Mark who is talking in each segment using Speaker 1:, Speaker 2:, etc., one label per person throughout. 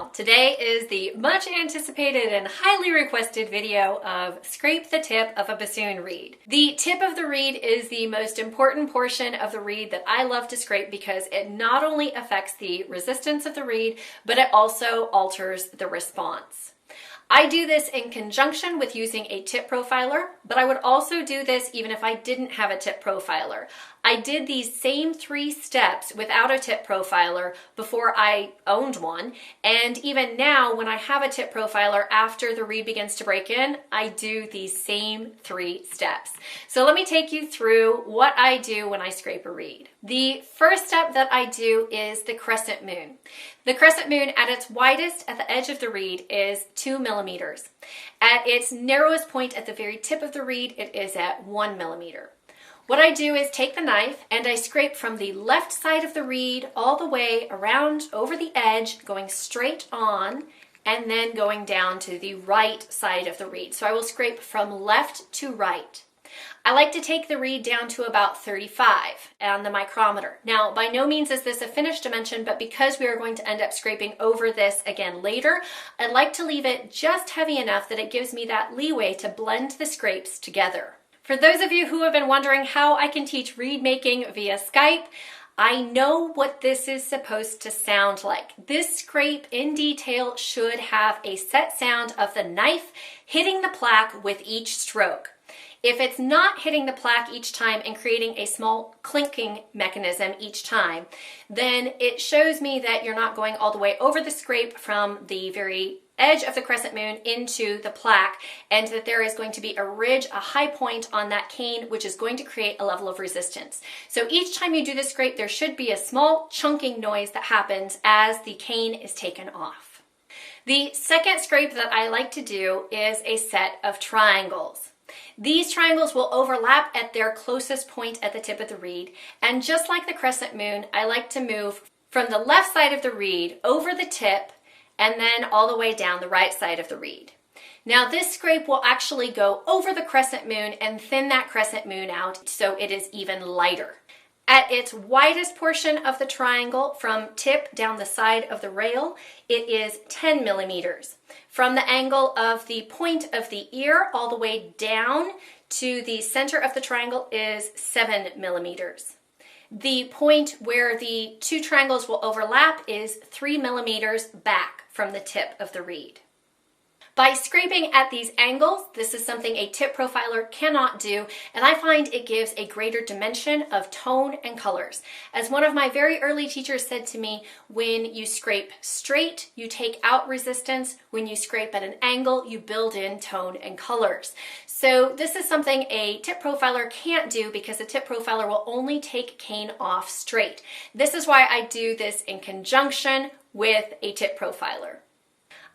Speaker 1: channel. Today is the much anticipated and highly requested video of Scrape the Tip of a Bassoon Reed. The tip of the reed is the most important portion of the reed that I love to scrape because it not only affects the resistance of the reed, but it also alters the response. I do this in conjunction with using a tip profiler, but I would also do this even if I didn't have a tip profiler. I did these same 3 steps without a tip profiler before I owned one, and even now when I have a tip profiler after the reed begins to break in, I do these same 3 steps. So let me take you through what I do when I scrape a reed. The first step that I do is the Crescent Moon. The Crescent Moon at its widest at the edge of the reed is 2 millimeters. At its narrowest point at the very tip of the reed, it is at 1 millimeter. What I do is take the knife and I scrape from the left side of the reed all the way around over the edge, going straight on, and then going down to the right side of the reed. So I will scrape from left to right. I like to take the reed down to about 35 on the micrometer. Now, by no means is this a finished dimension, but because we are going to end up scraping over this again later, I'd like to leave it just heavy enough that it gives me that leeway to blend the scrapes together. For those of you who have been wondering how I can teach reed making via Skype, I know what this is supposed to sound like. This scrape in detail should have a set sound of the knife hitting the plaque with each stroke. If it's not hitting the plaque each time and creating a small clinking mechanism each time, then it shows me that you're not going all the way over the scrape from the very edge of the Crescent Moon into the plaque, and that there is going to be a ridge, a high point on that cane, which is going to create a level of resistance. So each time you do the scrape, there should be a small chunking noise that happens as the cane is taken off. The second scrape that I like to do is a set of triangles. These triangles will overlap at their closest point at the tip of the reed, and just like the Crescent Moon, I like to move from the left side of the reed over the tip and then all the way down the right side of the reed. Now this scrape will actually go over the Crescent Moon and thin that Crescent Moon out so it is even lighter. At its widest portion of the triangle, from tip down the side of the rail, it is 10 millimeters. From the angle of the point of the ear all the way down to the center of the triangle is 7 millimeters. The point where the 2 triangles will overlap is 3 millimeters back from the tip of the reed. By scraping at these angles, this is something a tip profiler cannot do, and I find it gives a greater dimension of tone and colors. As one of my very early teachers said to me, when you scrape straight, you take out resistance. When you scrape at an angle, you build in tone and colors. So this is something a tip profiler can't do because a tip profiler will only take cane off straight. This is why I do this in conjunction with a tip profiler.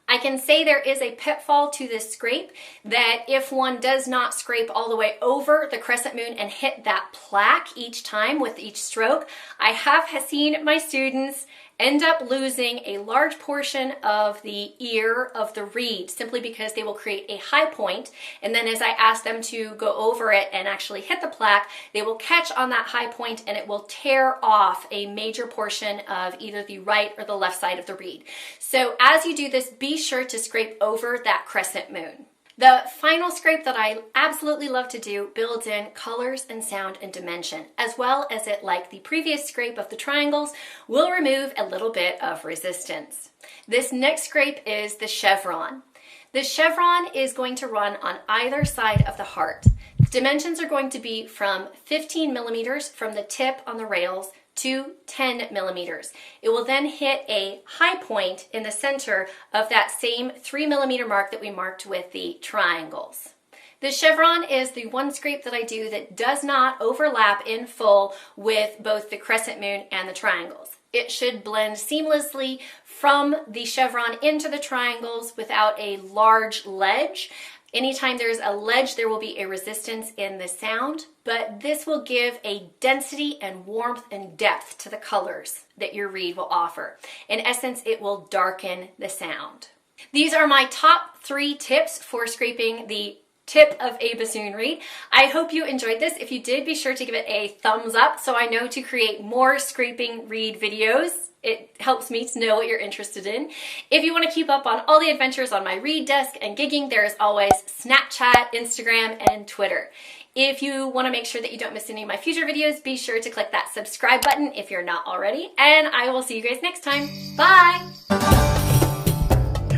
Speaker 1: I can say there is a pitfall to this scrape, that if one does not scrape all the way over the Crescent Moon and hit that plaque each time with each stroke, I have seen my students end up losing a large portion of the ear of the reed simply because they will create a high point, and then as I ask them to go over it and actually hit the plaque, they will catch on that high point and it will tear off a major portion of either the right or the left side of the reed. So as you do this, be sure to scrape over that Crescent Moon. The final scrape that I absolutely love to do builds in colors and sound and dimension, as well as it, like the previous scrape of the triangles, will remove a little bit of resistance. This next scrape is the Chevron. The Chevron is going to run on either side of the heart. The dimensions are going to be from 15 millimeters from the tip on the rails to 10 millimeters. It will then hit a high point in the center of that same 3 millimeter mark that we marked with the triangles. The Chevron is the one scrape that I do that does not overlap in full with both the Crescent Moon and the triangles. It should blend seamlessly from the Chevron into the triangles without a large ledge. Anytime there's a ledge, there will be a resistance in the sound, but this will give a density and warmth and depth to the colors that your reed will offer. In essence, it will darken the sound. These are my top 3 tips for scraping the tip of a bassoon reed. I hope you enjoyed this. If you did, be sure to give it a thumbs up so I know to create more scraping reed videos. It helps me to know what you're interested in. If you want to keep up on all the adventures on my reed desk and gigging, there is always Snapchat, Instagram, and Twitter. If you want to make sure that you don't miss any of my future videos, be sure to click that subscribe button if you're not already, and I will see you guys next time. Bye!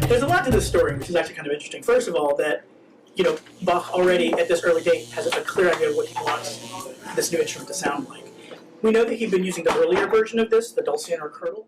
Speaker 2: There's a lot to this story, which is actually kind of interesting. First of all, that Bach already at this early date has a clear idea of what he wants this new instrument to sound like. We know that he'd been using the earlier version of this, the Dulcian or Curdle.